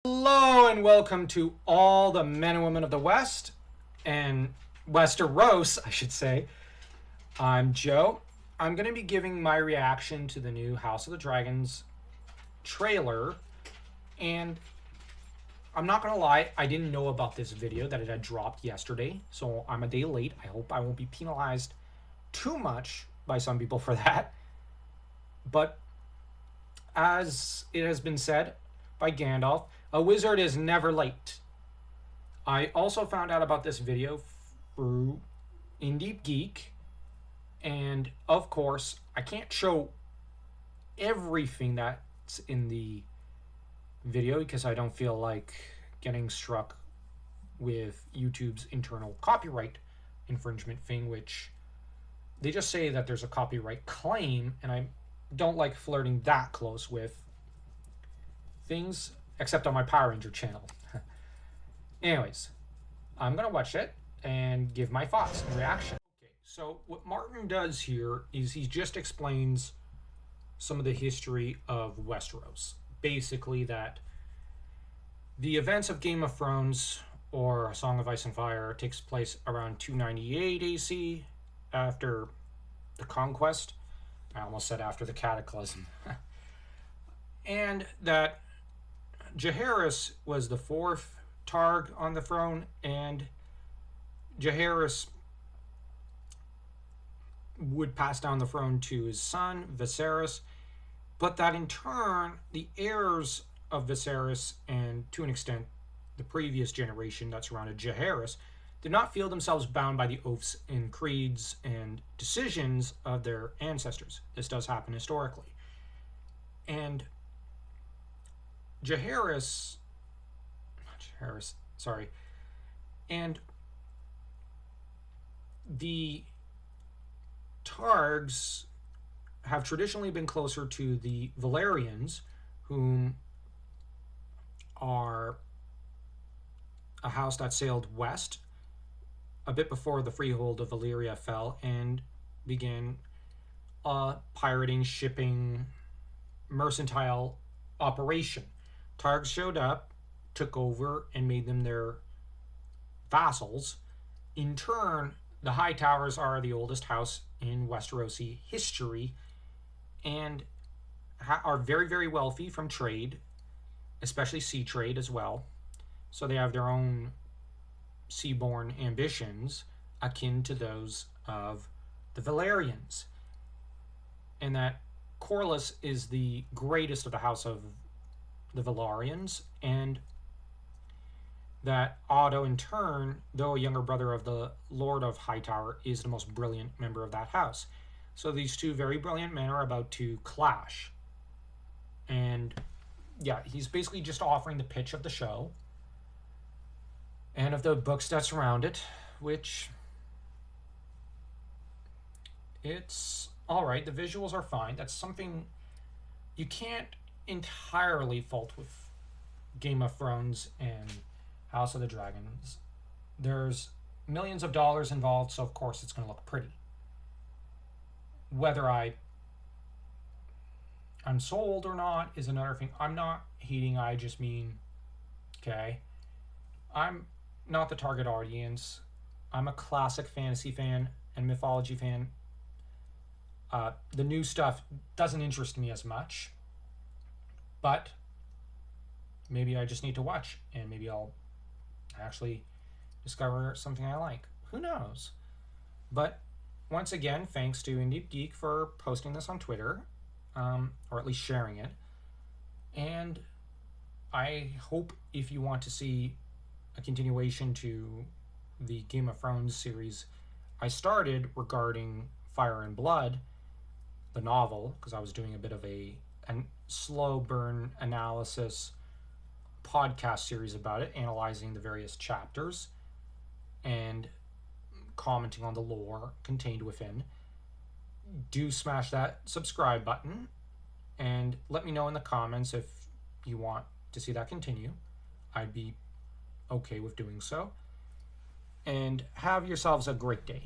Hello and welcome to all the men and women of the West and Westeros, I should say. I'm Joe. I'm going to be giving my reaction to the new House of the Dragons trailer, and I'm not going to lie, I didn't know about this video that it had dropped yesterday, so I'm a day late. I hope I won't be penalized too much by some people for that. But as it has been said by Gandalf, a wizard is never late. I also found out about this video through Geek, and of course, I can't show everything that's in the video because I don't feel like getting struck with YouTube's internal copyright infringement thing, which they just say that there's a copyright claim, and I don't like flirting that close with things, except on my Power Ranger channel. Anyways, I'm going to watch it and give my thoughts and reaction. Okay, so what Martin does here is he just explains some of the history of Westeros. Basically that the events of Game of Thrones or A Song of Ice and Fire takes place around 298 AC after the conquest. I almost said after the cataclysm. And that Jaehaerys was the fourth Targ on the throne, and Jaehaerys would pass down the throne to his son, Viserys, but that in turn, the heirs of Viserys, and to an extent, the previous generation that surrounded Jaehaerys, did not feel themselves bound by the oaths and creeds and decisions of their ancestors. This does happen historically. And and the Targs have traditionally been closer to the Valyrians, whom are a house that sailed west a bit before the freehold of Valyria fell and began pirating, shipping, mercantile operation. Targs showed up, took over, and made them their vassals. In turn, the Hightowers are the oldest house in Westerosi history and are very, very wealthy from trade, especially sea trade as well. So they have their own seaborne ambitions akin to those of the Valyrians. And that Corlys is the greatest of the house of the Valyrians, and that Otto, in turn, though a younger brother of the Lord of Hightower, is the most brilliant member of that house. So these two very brilliant men are about to clash. And yeah, he's basically just offering the pitch of the show and of the books that surround it, which it's all right. The visuals are fine. That's something you can't entirely fault with Game of Thrones and House of the Dragons. There's millions of dollars involved, so of course it's going to look pretty. Whether I'm sold or not is another thing. I'm not hating, I just mean, okay, I'm not the target audience. I'm a classic fantasy fan and mythology fan. The new stuff doesn't interest me as much, but maybe I just need to watch, and maybe I'll actually discover something I like. Who knows? But once again, thanks to Indie Geek for posting this on Twitter, or at least sharing it. And I hope if you want to see a continuation to the Game of Thrones series I started regarding Fire and Blood, the novel, because I was doing a bit of a slow burn analysis podcast series about it, analyzing the various chapters and commenting on the lore contained within. Do smash that subscribe button and let me know in the comments if you want to see that continue. I'd be okay with doing so. And have yourselves a great day.